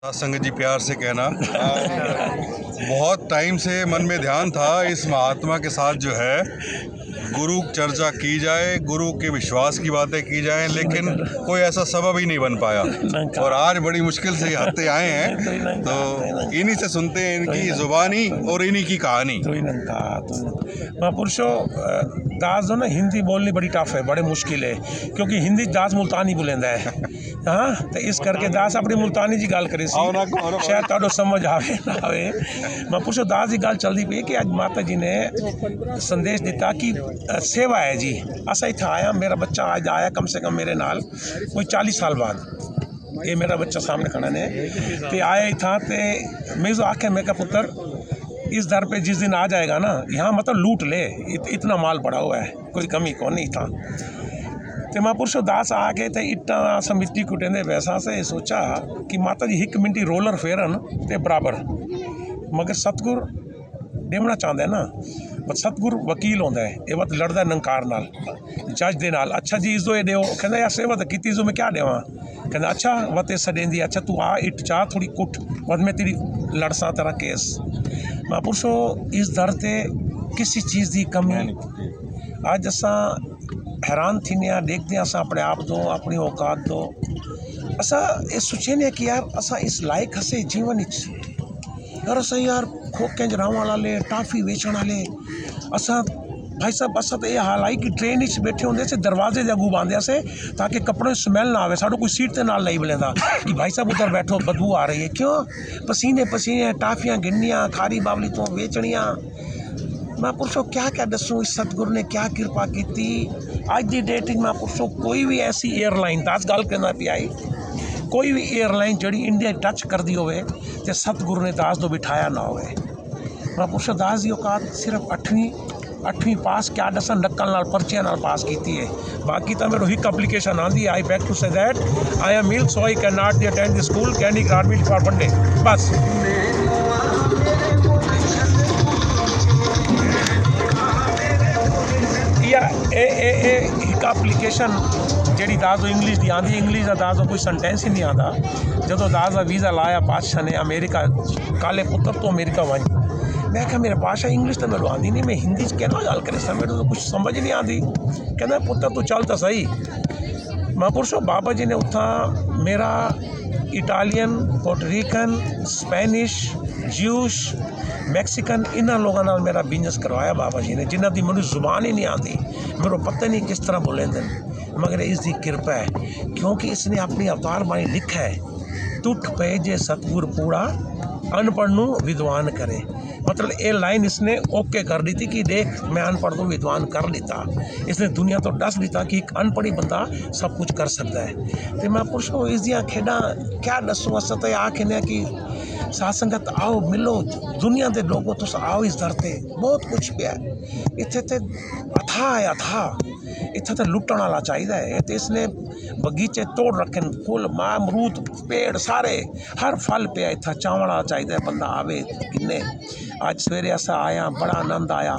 संगत जी प्यार से कहना बहुत टाइम से मन में ध्यान था इस महात्मा के साथ जो है गुरु चर्चा की जाए, गुरु के विश्वास की बातें की जाए, लेकिन कोई ऐसा सबब ही नहीं बन पाया। और आज बड़ी मुश्किल से हफ्ते आए हैं तो इन्हीं से सुनते हैं इनकी जुबानी और इन्हीं की कहानी। महापुरुषों दास जो ना हिंदी बोलनी बड़ी टफ है, बड़े मुश्किल है, क्योंकि हिंदी दास मुल्तानी बोलेंदा है। हाँ, तो इस करके दास अपनी मुल्तानी जी गल करे शायद तुहाडो समझ आवे ना आवे। महापुरुषों दास की गल चलती पई कि अज माता जी ने संदेश दिता कि सेवा है जी। असा इत्थे आया, मेरा बच्चा आज आया कम से कम मेरे नाल कोई 40 साल बाद, ये मेरा बच्चा सामने खड़ा ने ते आया इत्था ते मैं जो आखे मैं का पुत्र इस दर पे जिस दिन आ जाएगा ना, यहाँ मतलब लूट ले, इतना माल पड़ा हुआ है, कोई कमी को नहीं था। तो महापुरुषों दास आ गए थे इट्टा अस मिट्टी कुटेंदे वैसा से सोचा कि माता जी एक मिनट रोलर फेरन ते बराबर, मगर सतगुर देवना चाहता है ना, पर सतगुर वकील होंदा है, ये वत लड़दा नंकार नाल जज दे नाल। अच्छा जी इजो ये देओ, कहंदा यार सेवा तो कीती, इजो मैं क्या देवा? कहंदा अच्छा वत सडेंदी, अच्छा तू आ इट चाह थोड़ी कुट वत मैं तेरी लड़सा तेरा केस। महापुरुषों इस दर ते किसी चीज़ की कमी अज असा हैरान थी देखते हैं असा अपने आप दो, अपनी औकात दो, असा ये सोचने कि यार असा इस लायक हसे जीवन यार असा यार खोकें च रहने वाले, टाफी वेचण वाले, असा भाई साहब असा तो यह हाल आई कि ट्रेन बैठे होंगे से दरवाजे के अगू बांधे से ताकि कपड़ों स्मैल ना आवे, साढ़ो कोई सीट के नाल नहीं मिलेंदा कि भाई साहब उधर बैठो बदबू आ रही है। क्यों? पसीने पसीने टाफियाँ गिननियाँ, खारी बावली तो वेचनियाँ। महापुरुषों क्या क्या दसूँ इस सतगुरु ने क्या कृपा की थी। अज की डेट में महापुरुषों कोई भी ऐसी एयरलाइन दस गल कहना पी आई, कोई भी एयरलाइन जड़ी इंडिया टच कर दी होवे ते सतगुरु ने दास तो बिठाया ना होवे। महापुरुषों दास की औकात सिर्फ 8वीं पास क्या दसा नक्कल नाल पर्चियां नाल पास की है। बाकी तो मेरे एक एप्लीकेशन आंदी, I beg to say that I am milk so I can not attend the school, can grant me for one day, बस। या एक एप्लीकेशन जी दास इंग्लिश की आँदी, इंग्लिश का दास कोई सेंटेंस ही नहीं आता। जो दास का वीज़ा लाया पातशाह ने अमेरिका, काले पुत्र तो अमेरिका वन, मैं क्या मेरे पाशा इंग्लिश तो मेरे आँदी नहीं, मैं हिंदी कहना गल करे सर, मेरे तो कुछ समझ नहीं आती। कहना पुत्र तू चल तो सही। महापुरुषों बाबा जी ने उतना मेरा इटालियन, पोर्टरिकन, स्पेनिश, ज्यूश, मैक्सीकन इन्होंने लोगों नाल मेरा बिजनेस करवाया बाबा जी ने, जिन्हों की मुझे जुबान ही नहीं आती, मेरे पता नहीं किस तरह बोलेंदे, मगर इसकी कृपा है क्योंकि इसने अपनी अवतार बाणी लिखा है, टुट पे जे सतगुर पूरा अनपढ़ नूं विद्वान करे। मतलब ये लाइन इसने ओके कर दी थी कि देख मैं अनपढ़ को विद्वान कर लेता। इसने दुनिया तो दस दिता कि एक अनपढ़ी बंदा सब कुछ कर सकता है। तो मैं पुरुषों इसदियाँ खेड़ा क्या दसूँ, अस तो आखने कि साथ संगत आओ मिलो, दुनिया के लोगों तो आओ इस दर ते, बहुत कुछ पिया इत्थे ते अथा है अथा, इत्थे तो लुटण वाला चाहिए है। तो इसने बगीचे तोड़ रखे, फुल अमरूद पेड़ सारे, हर फल पे इतना चावड़ा चाहिए बंदा आवे किन्ने। आज सवेरे असा आया, बड़ा आनंद आया,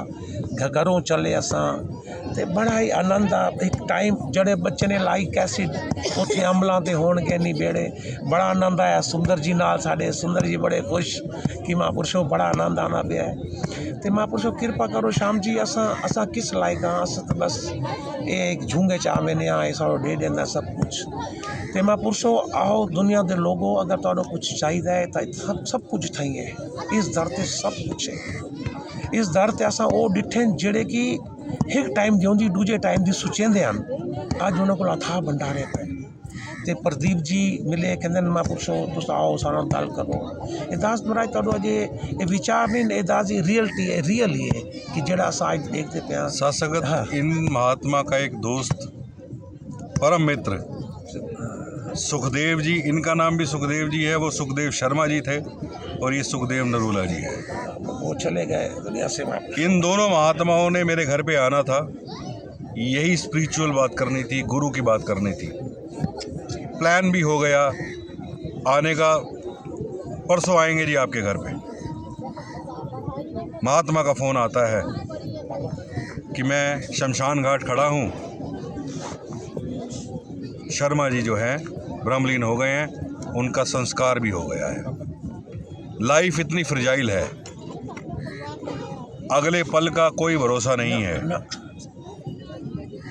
घरों चले असा ते बड़ा ही आनंद आ। एक टाइम जड़े बच्चे ने लाई कैसी उत्थे अमलों ते होणगे नहीं बेड़े, बड़ा आनंद आया। सुंदर जी नाल साडे सुंदर जी बड़े खुश कि महापुरुषों बड़ा आनंद आना पिया है। तो महापुरुषों कृपा करो श्याम जी, असा किस लायक हाँ, अस तो बस एक झूंगे चा मैंने ये सारो दे देंदा सब कुछ। तो महापुरुषों आओ दुनिया के लोगों, अगर तुहाडो कुछ चाहिए है तो सब कुछ थई है, इस दर ते सब कुछ है। इस दर ते असा वो डिठे जेड़े कि एक टाइम दी होंदी दूजे टाइम दी सुचेंदे हैं, अज उन्होंने को अथाह भंडारे पे। तो प्रदीप जी मिले, कहते महापुरुषों तुस आओ सारा गल करो। ये दास महाराज तुहाडो अजे ये विचार नहीं, ये दास जी रियलिटी है, रियल ही है कि जेड़ा अस आज देखते पे साथ संगत। हाँ। इन महात्मा का एक दोस्त परम मित्र सुखदेव जी, इनका नाम भी सुखदेव जी है, वो सुखदेव शर्मा जी थे और ये सुखदेव नरूला जी है, वो चले गए दुनिया से। इन दोनों महात्माओं ने मेरे घर पे आना था, यही स्पिरिचुअल बात करनी थी, गुरु की बात करनी थी। प्लान भी हो गया आने का, परसों आएंगे जी आपके घर पे। महात्मा का फ़ोन आता है कि मैं शमशान घाट खड़ा हूँ, शर्मा जी जो हैं ब्रह्मलीन हो गए हैं, उनका संस्कार भी हो गया है। लाइफ इतनी फ्रिजाइल है, अगले पल का कोई भरोसा नहीं है, ना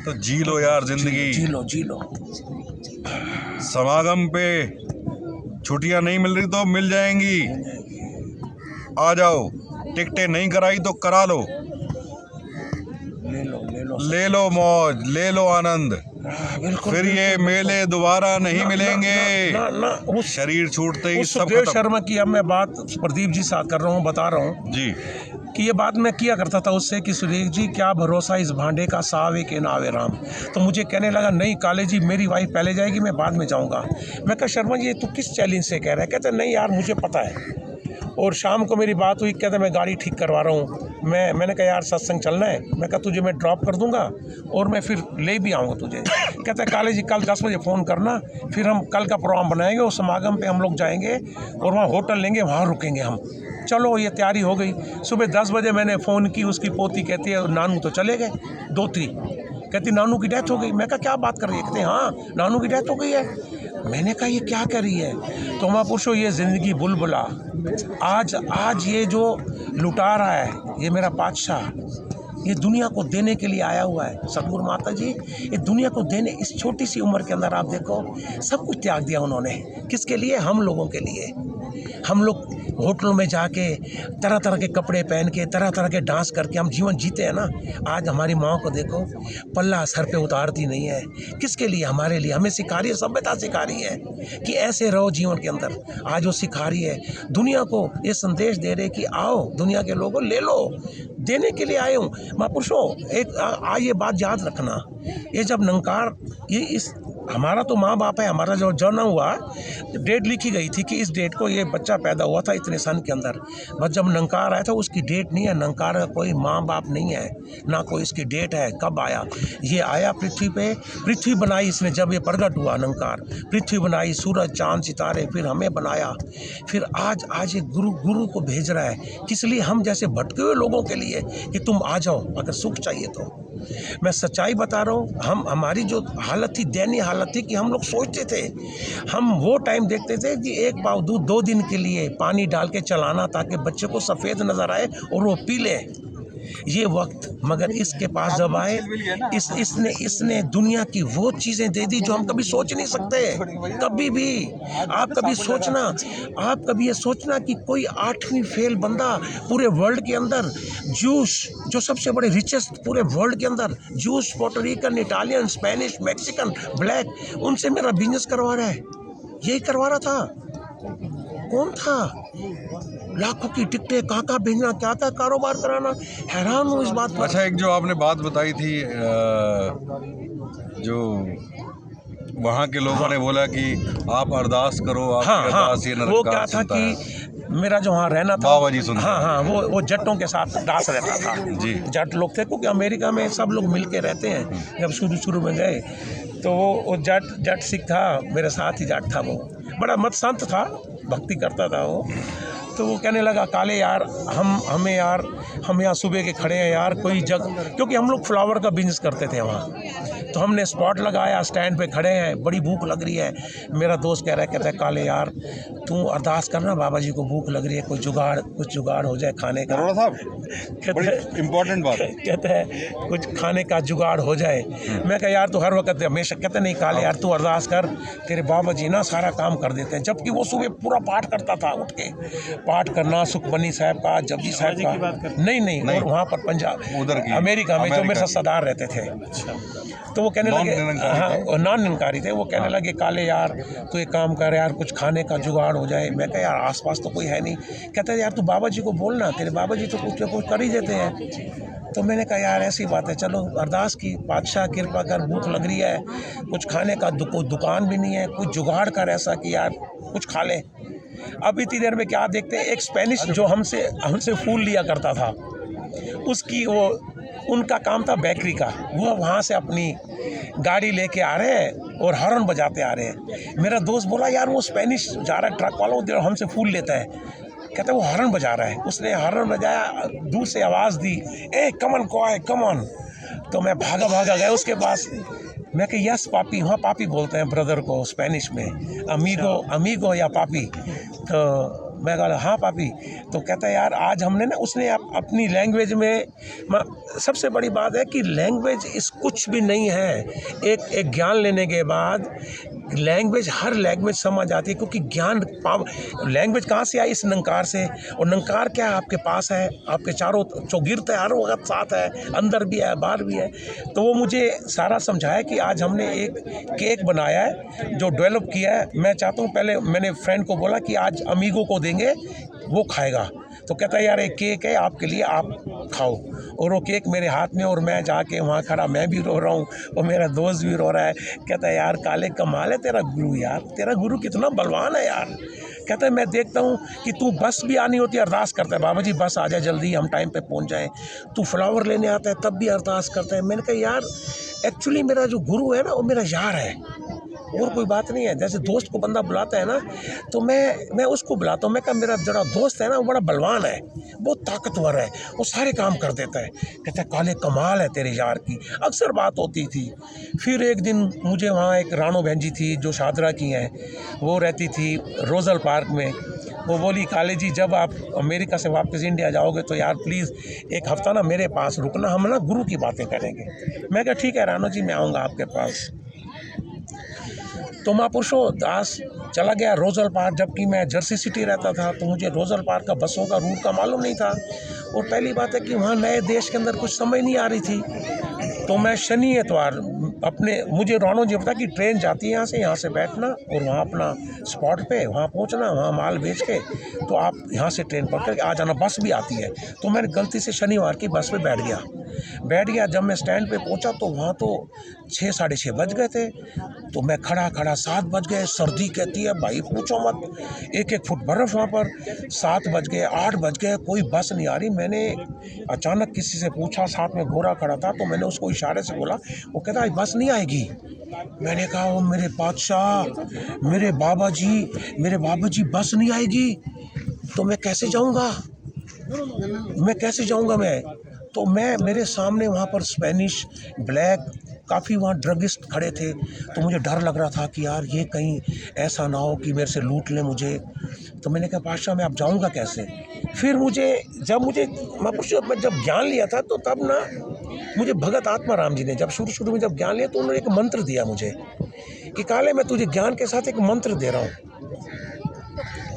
तो जी लो यार जिंदगी। जी लो। समागम पे छुट्टियां नहीं मिल रही तो मिल जाएंगी, आ जाओ। टिकटें नहीं कराई तो करा लो, ले लो मौज, ले लो आनंद। बिल्कुल। फिर ये मेले दोबारा नहीं मिलेंगे। ना उस शरीर छूटते ही सब सुखदेव खत्म। शर्मा की अब मैं बात प्रदीप जी साथ कर रहा हूँ, बता रहा हूँ जी कि ये बात मैं किया करता था उससे कि सुरेश जी क्या भरोसा इस भांडे का सावे के नावे राम। तो मुझे कहने लगा नहीं काले जी मेरी वाइफ पहले जाएगी, मैं बाद में जाऊँगा। मैं कहा शर्मा जी ये तू किस चैलेंज से कह रहा है? कहते नहीं यार मुझे पता है। और शाम को मेरी बात हुई, कहते मैं गाड़ी ठीक करवा रहा हूँ। मैंने कहा यार सत्संग चलना है। मैं कहा तुझे मैं ड्रॉप कर दूंगा और मैं फिर ले भी आऊँगा तुझे। कहते हैं काले जी कल 10 बजे फ़ोन करना, फिर हम कल का प्रोग्राम बनाएंगे और समागम पे हम लोग जाएंगे और वहाँ होटल लेंगे, वहाँ रुकेंगे हम। चलो ये तैयारी हो गई। सुबह 10 बजे मैंने फ़ोन की, उसकी पोती कहती है नानू तो चले गए, दोत्री कहती नानू की डेथ हो गई। मैं कहा क्या बात कर रही है? कहते हाँ नानू की डेथ हो गई है। मैंने कहा ये क्या कर रही है? तो महापुरुषों ये ज़िंदगी बुलबुला, आज ये जो लुटा रहा है, ये मेरा बादशाह, ये दुनिया को देने के लिए आया हुआ है। सतगुरु माता जी ये दुनिया को देने, इस छोटी सी उम्र के अंदर आप देखो सब कुछ त्याग दिया उन्होंने। किसके लिए? हम लोगों के लिए। हम लोग होटलों में जाके तरह तरह के कपड़े पहन के, तरह तरह के डांस करके हम जीवन जीते हैं ना। आज हमारी माँ को देखो, पल्ला सर पे उतारती नहीं है। किसके लिए? हमारे लिए। हमें सिखा रही है, सभ्यता सिखा रही है कि ऐसे रहो जीवन के अंदर। आज वो सिखा रही है, दुनिया को ये संदेश दे रहे कि आओ दुनिया के लोगों ले लो, देने के लिए आए हूँ। महापुरुषों एक ये बात याद रखना, ये जब नंकार, ये इस हमारा तो माँ बाप है, हमारा जो जन्म हुआ डेट लिखी गई थी कि इस डेट को ये बच्चा पैदा हुआ था इतने सन के अंदर। बस जब नंकार आया था उसकी डेट नहीं है, नंकार का कोई माँ बाप नहीं है, ना कोई इसकी डेट है कब आया। ये आया पृथ्वी पे, पृथ्वी बनाई इसने, जब ये प्रगट हुआ नंकार, पृथ्वी बनाई, सूरज चांद सितारे, फिर हमें बनाया, फिर आज ये गुरु को भेज रहा है। किस लिए? हम जैसे भटके हुए लोगों के लिए कि तुम आ जाओ अगर सुख चाहिए तो। मैं सच्चाई बता रहा हूँ, हमारी जो हालत थी, दयनीय हालत थी कि हम लोग सोचते थे, हम वो टाइम देखते थे कि एक पाव दूध 2 दिन के लिए पानी डाल के चलाना ताकि बच्चे को सफ़ेद नज़र आए और वो पी ले, ये वक्त। मगर इसके पास जब आए, इसने दुनिया की वो चीज़ें दे दी जो हम कभी सोच नहीं सकते, कभी भी। आप कभी ये सोचना कि कोई 8वीं फेल बंदा पूरे वर्ल्ड के अंदर, जूस जो सबसे बड़े रिचेस्ट पूरे वर्ल्ड के अंदर, Jews, Puerto Rican, Italian, Spanish, Mexican, black, उनसे मेरा बिजनेस करवा रहा है। यही करवा रहा था। कौन था? लाखों की टिकटें कहाँ भेजना, क्या था कारोबार कराना। हैरान हूँ इस बात पर। अच्छा, एक जो आपने बात बताई थी, जो वहाँ के लोगों ने बोला कि आप अरदास करो, आपकी अरदास ये वो क्या था कि मेरा जो वहाँ रहना था, बाबा जी सुनते हाँ वो जट्टों के साथ दास रहता था जी। जट लोग थे, क्योंकि अमेरिका में सब लोग मिल के रहते हैं। जब शुरू में गए तो वो जट सिख था, मेरे साथ ही जट था। वो बड़ा मत संत था, भक्ति करता था वो। तो वो कहने लगा काले यार हम यहाँ सुबह के खड़े हैं यार, कोई क्योंकि हम लोग फ्लावर का बिजनेस करते थे वहाँ, तो हमने स्पॉट लगाया, स्टैंड पे खड़े हैं, बड़ी भूख लग रही है। मेरा दोस्त कहता है काले यार तू अरदास करना, बाबा जी को भूख लग रही है, कुछ जुगाड़ हो जाए खाने का। इम्पोर्टेंट बात है। कहते हैं कुछ खाने का जुगाड़ हो जाए। मैं कहा यार तू हर वक्त हमेशा कहते नहीं काले यार तू अरदास कर, तेरे बाबा जी ना सारा काम कर देते हैं। जबकि वो सुबह पूरा पाठ करता था, उठ के पाठ करना, सुखमनी साहब का, जपजी साहब का, नहीं और वहाँ पर पंजाब उधर अमेरिका में जो मेरे साथ सरदार रहते थे। तो वो कहने लगे, हाँ नॉन निरंकारी थे। वो कहने लगे काले यार तू एक काम कर यार, कुछ खाने का जुगाड़ हो जाए। मैं कहा यार आसपास तो कोई है नहीं। कहता है यार तू बाबा जी को बोलना, तेरे बाबा जी तो कुछ ना कुछ कर ही देते हैं। तो मैंने कहा यार ऐसी बात है, चलो अरदास की, बादशाह कृपा कर, भूख लग रही है, कुछ खाने का दुकान भी नहीं है, कुछ जुगाड़ कर ऐसा कि यार कुछ खा ले। अब इतनी देर में क्या देखते हैं, एक स्पेनिश जो हमसे फूल लिया करता था, उसकी उनका काम था बेकरी का। वो वहाँ से अपनी गाड़ी लेके आ रहे हैं और हॉर्न बजाते आ रहे हैं। मेरा दोस्त बोला यार वो स्पेनिश जा रहा है ट्रक वाला, हमसे फूल लेता है। कहता है वो हॉर्न बजा रहा है। उसने हॉर्न बजाया, दूर से आवाज़ दी, ए कमन कॉय कमन। तो मैं भागा गया उसके पास। मैं कि यस पापी, वहाँ पापी बोलते हैं ब्रदर को स्पेनिश में, अमीगो या पापी। तो मैं कहा हाँ पापी। तो कहता है यार आज हमने ना, उसने अपनी लैंग्वेज में, सबसे बड़ी बात है कि लैंग्वेज इस कुछ भी नहीं है। एक ज्ञान लेने के बाद लैंग्वेज, हर लैंग्वेज समझ आती है, क्योंकि ज्ञान लैंग्वेज कहाँ से आई? इस नंकार से। और नंकार क्या है? आपके पास है, आपके चारों चौगिर्द है, हर वक्त साथ है, अंदर भी है बाहर भी है। तो वो मुझे सारा समझाया कि आज हमने एक केक बनाया है जो डेवलप किया है। मैं चाहता हूँ, पहले मैंने फ्रेंड को बोला कि आज अमीगो को देंगे, वो खाएगा। तो कहता है यार एक केक है आपके लिए, आप खाओ। और वो केक मेरे हाथ में, और मैं जाके वहाँ खड़ा, मैं भी रो रहा हूँ और मेरा दोस्त भी रो रहा है। कहता है यार काले कमाल है तेरा गुरु, यार तेरा गुरु कितना बलवान है यार। कहता है मैं देखता हूँ कि तू बस भी आनी होती है अरदास करता है, बाबा जी बस आ जाए जल्दी, हम टाइम पे पहुँच जाएँ। तू फ्लावर लेने आता है तब भी अरदास करता है। मैंने कहा यार एक्चुअली मेरा जो गुरु है ना, वो मेरा यार है, और कोई बात नहीं है। जैसे दोस्त को बंदा बुलाता है ना, तो मैं उसको बुलाता हूँ। मैं कहा मेरा जरा दोस्त है ना, वो बड़ा बलवान है, बहुत ताकतवर है, वो सारे काम कर देता है। कहता है काले कमाल है तेरे यार की। अक्सर बात होती थी। फिर एक दिन मुझे वहाँ एक रानो बहन जी थी जो शादरा की हैं, वो रहती थी रोज़ल पार्क में। वो बोली काले जी जब आप अमेरिका से वापस इंडिया जाओगे तो यार प्लीज़ एक हफ़्ता ना मेरे पास रुकना, हम ना गुरु की बातें करेंगे। मैं कहा ठीक है रानो जी, मैं आऊँगा आपके पास। तो महापुरुषो दास चला गया रोज़ल पार्क, जबकि मैं जर्सी सिटी रहता था, तो मुझे रोज़ल पार्क का बसों का रूट का मालूम नहीं था। और पहली बात है कि वहाँ नए देश के अंदर कुछ समझ नहीं आ रही थी। तो मैं शनि एतवार मुझे रानो जी पता कि ट्रेन जाती है यहाँ से बैठना और वहाँ अपना स्पॉट पे वहाँ पहुँचना, वहाँ माल बेच के तो आप यहाँ से ट्रेन पकड़ के आ जाना, बस भी आती है। तो मैंने गलती से शनिवार की बस पे बैठ गया। जब मैं स्टैंड पे पहुँचा तो वहाँ तो 6 साढ़े 6 बज गए थे। तो मैं खड़ा 7 बज गए, सर्दी कहती है भाई पूछो मत, 1-1 फुट बर्फ़ वहाँ पर। 7 बज गए, 8 बज गए, कोई बस नहीं आ रही। मैंने अचानक किसी से पूछा, साथ में गोरा खड़ा था, तो मैंने उसको इशारे से बोला। वो कहता है बस नहीं आएगी। मैंने कहा ओ मेरे बादशाह, मेरे बाबा जी बस नहीं आएगी तो मैं कैसे जाऊँगा मैं। तो मेरे सामने वहाँ पर स्पेनिश, ब्लैक, काफ़ी वहाँ ड्रगिस्ट खड़े थे। तो मुझे डर लग रहा था कि यार ये कहीं ऐसा ना हो कि मेरे से लूट लें मुझे। तो मैंने कहा बादशाह मैं अब जाऊँगा कैसे। फिर मैं जब ज्ञान लिया था तो तब ना मुझे भगत आत्माराम जी ने जब शुरू में जब ज्ञान लिया तो उन्होंने एक मंत्र दिया मुझे कि काले मैं तुझे ज्ञान के साथ एक मंत्र दे रहा हूँ।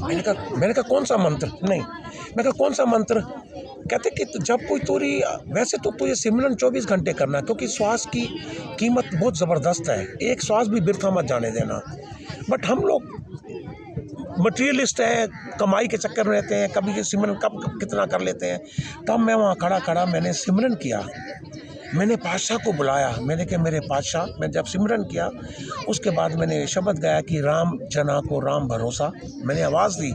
मैंने कहा कौन सा मंत्र? नहीं, मैं कहा कौन सा मंत्र? कहते कि जब कोई वैसे तो तुझे सिमरन 24 घंटे करना, क्योंकि श्वास की कीमत बहुत ज़बरदस्त है, एक श्वास भी बिरथा मत जाने देना। बट हम लोग मटीरियलिस्ट हैं, कमाई के चक्कर में रहते हैं, कभी सिमरन कब कितना कर लेते हैं। तब मैं वहाँ खड़ा मैंने सिमरन किया। मैंने पातशाह को बुलाया, मैंने कहा मेरे पातशाह, मैं जब सिमरन किया उसके बाद मैंने शब्द गाया कि राम जना को राम भरोसा। मैंने आवाज़ दी,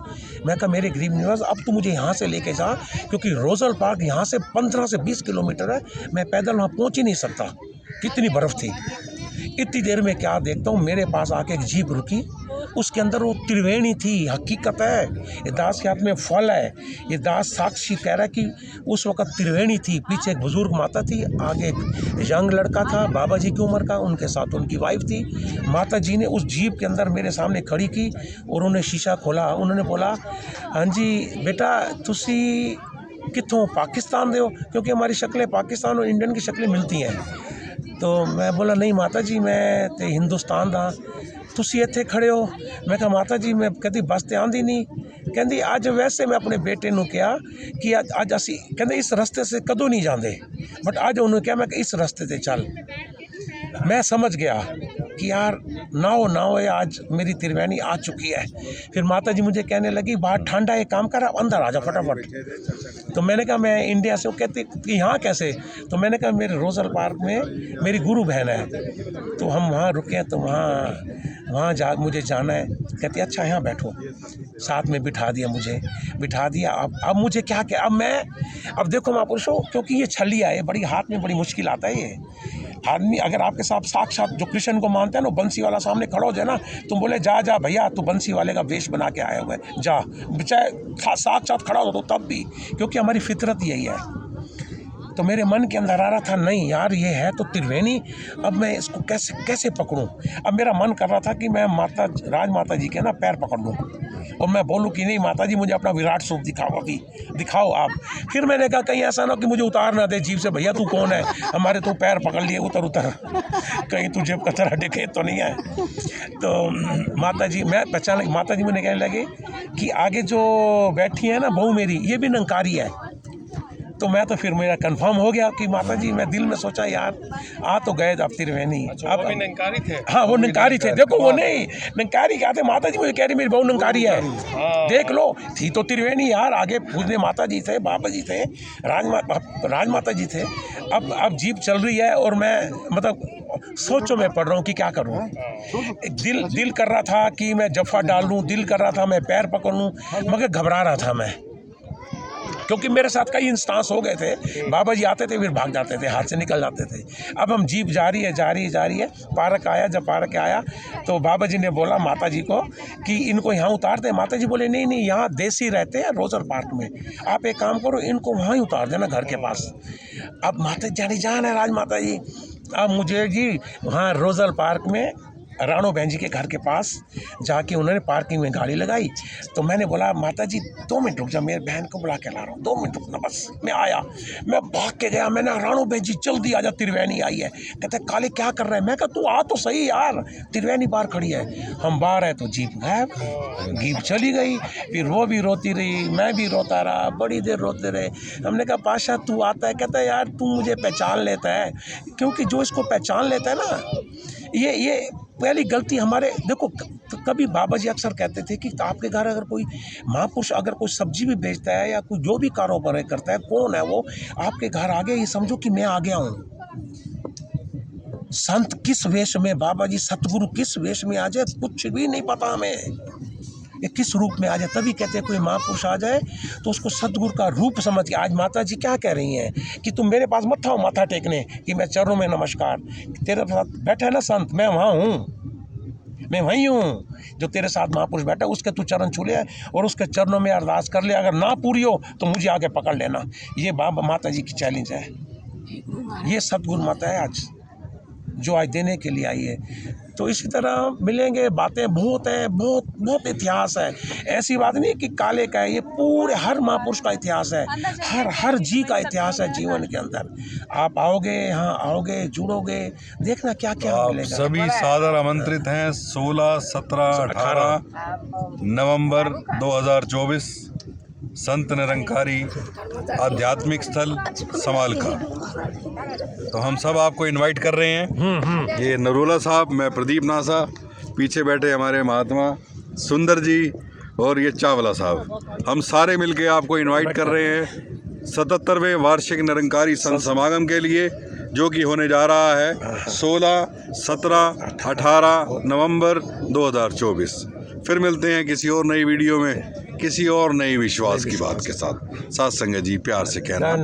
मैं कहा मेरे गरीब निवास अब तू मुझे यहाँ से लेके जा, क्योंकि रोज़ल पार्क यहाँ से 15 से 20 किलोमीटर है, मैं पैदल वहाँ पहुँच ही नहीं सकता, कितनी बर्फ़ थी। इतनी देर में क्या देखता हूँ, मेरे पास आके एक जीप रुकी, उसके अंदर वो त्रिवेणी थी। हकीकत है, ये दास के हाथ में फल है, ये दास साक्षी कह रहा है कि उस वक़्त त्रिवेणी थी। पीछे एक बुजुर्ग माता थी, आगे एक यंग लड़का था बाबा जी की उम्र का, उनके साथ उनकी वाइफ थी। माता जी ने उस जीप के अंदर मेरे सामने खड़ी की और उन्होंने शीशा खोला। उन्होंने बोला हाँ जी बेटा तुसी कित्थों पाकिस्तान दे हो, क्योंकि हमारी शक्लें पाकिस्तान और इंडियन की शक्लें मिलती हैं। तो मैं बोला नहीं माता जी मैं तो हिंदुस्तान दा, तुसी इत्थे खड़े हो। मैं कहा माता जी मैं कदी बस ते आंदी नहीं। कहंदी अज वैसे मैं अपने बेटे नूं कहा कि अज असी कहंदे इस रस्ते से कदों नहीं जाते, बट अज उन्होंने कहा मैं इस रस्ते ते चल। मैं समझ गया कि यार ना हो आज मेरी त्रिवेणी आ चुकी है। फिर माता जी मुझे कहने लगी बाहर ठंडा है, काम कर अंदर आ जा फटाफट। तो मैंने कहा मैं इंडिया से। वो कहती कि यहाँ कैसे? तो मैंने कहा मेरे रोज़ल पार्क में मेरी गुरु बहन है, तो हम वहाँ रुके, तो वहाँ मुझे जाना है। कहती अच्छा यहाँ बैठो, साथ में बिठा दिया। अब मुझे क्या अब देखो महापुरुषों, क्योंकि ये छलिया है, बड़ी हाथ में बड़ी मुश्किल आता है। ये आदमी अगर आपके साथ साक्षात जो कृष्ण को मानते हैं ना, बंसी वाला सामने खड़ा हो जाए ना, तुम बोले जा भैया तू बंसी वाले का वेश बना के आया हुआ है, जा, चाहे साक्षात खड़ा हो तो तब भी, क्योंकि हमारी फितरत यही है। तो मेरे मन के अंदर आ रहा था नहीं यार ये है तो त्रिवेणी, अब मैं इसको कैसे कैसे पकड़ूं। अब मेरा मन कर रहा था कि मैं राजमाता जी के ना पैर पकड़ लूं और मैं बोलूं कि नहीं माता जी मुझे अपना विराट स्वरूप दिखाओ, अभी दिखाओ आप। फिर मैंने कहा कहीं ऐसा ना हो कि मुझे उतार ना दे जीप से, भैया तू कौन है, हमारे तो पैर पकड़ लिए, उतर उतर कहीं तुझे कचरा दिखे तो नहीं है। तो माता जी मैं पहचान, माता जी मुझे कहने लगे कि आगे जो बैठी है ना बहू मेरी ये भी निरंकारी है। तो मैं तो फिर मेरा कंफर्म हो गया कि माता जी, मैं दिल में सोचा यार आ तो गए अब त्रिवेणी। अब वो भी निरंकारी थे? हाँ वो निरंकारी थे। देखो वो नहीं निरंकारी क्या थे, माता जी मुझे कह रही मेरी बहू निरंकारी है। देख लो थी तो त्रिवेणी यार, आगे पूजने माता जी थे, बाबा जी थे, राजमाता जी थे। अब जीप चल रही है और मैं मतलब सोचो मैं पढ़ रहा हूँ कि क्या करूँ। दिल कर रहा था कि मैं जफ़ा डाल लूँ, दिल कर रहा था मैं पैर पकड़ लूँ, मगर घबरा रहा था मैं, क्योंकि मेरे साथ कई इंस्टांस हो गए थे। बाबा जी आते थे फिर भाग जाते थे, हाथ से निकल जाते थे। अब हम जीप जा रही है। पार्क आया, जब पार्क आया तो बाबा जी ने बोला माता जी को कि इनको यहाँ उतार दे। माता जी बोले नहीं यहाँ देसी रहते हैं रोजर पार्क में, आप एक काम करो इनको वहाँ ही उतार देना घर के पास। अब माता जी जान है राजमाता जी, अब मुझे जी वहाँ रोजर पार्क में राणो बहन जी के घर के पास जाके उन्होंने पार्किंग में गाड़ी लगाई। तो मैंने बोला माता जी 2 मिनट रुक जा, मेरी बहन को बुला के ला रहा हूँ, 2 मिनट रुकना बस। मैं आया, मैं भाग के गया, मैंने राणो बहन जी जल्दी आ जा त्रिवेणी आई है। कहते काले क्या कर रहे हैं? मैं कहा तू आ तो सही यार, त्रिवेणी बाहर खड़ी है। हम बाहर है तो जीप गायब, जीप चली गई। फिर वो भी रोती रही, मैं भी रोता रहा, बड़ी देर रोते रहे। हमने कहा पाशा तू आता है? कहता है यार तू मुझे पहचान लेता है, क्योंकि जो इसको पहचान लेता है ना, ये पहली गलती हमारे। देखो कभी बाबा जी अक्सर कहते थे कि आपके घर अगर कोई महापुरुष अगर कोई सब्जी भी बेचता है या कोई जो भी कारोबार करता है, कौन है वो आपके घर आ गया, ये समझो कि मैं आ गया हूँ। संत किस वेश में, बाबा जी सतगुरु किस वेश में आ जाए कुछ भी नहीं पता हमें, ये किस रूप में आ जाए। तभी कहते हैं कोई महापुरुष आ जाए तो उसको सतगुरु का रूप समझ के। आज माता जी क्या कह रही हैं कि तुम मेरे पास मत आओ माथा टेकने कि मैं चरणों में नमस्कार, तेरे साथ बैठा है ना संत, मैं वहाँ हूँ, मैं वहीं हूँ जो तेरे साथ महापुरुष बैठा, उसके तू चरण छू ले और उसके चरणों में अरदास कर ले, अगर ना पूरी हो तो मुझे आगे पकड़ लेना। ये बाबा माता जी की चैलेंज है, ये सतगुरु माता है आज जो आज देने के लिए आई है। तो इसी तरह मिलेंगे, बातें बहुत हैं, बहुत इतिहास है। ऐसी बात नहीं कि काले का है, ये पूरे हर महापुरुष का इतिहास है, हर जी का इतिहास है जीवन के अंदर। आप आओगे, यहाँ आओगे, जुड़ोगे, देखना क्या क्या आप मिलेगा। सभी सादर आमंत्रित हैं 16, 17, 18 नवंबर 2024 संत निरंकारी आध्यात्मिक स्थल समालखा। तो हम सब आपको इनवाइट कर रहे हैं। ये नरोला साहब, मैं प्रदीप नासा, पीछे बैठे हमारे महात्मा सुंदर जी और ये चावला साहब, हम सारे मिलके आपको इनवाइट कर रहे हैं 77वें वार्षिक निरंकारी संत समागम के लिए, जो कि होने जा रहा है 16, 17, 18 नवंबर 2024। फिर मिलते हैं किसी और नई वीडियो में, किसी और नई विश्वास की बात के साथ। साथ संगत जी प्यार से कहना।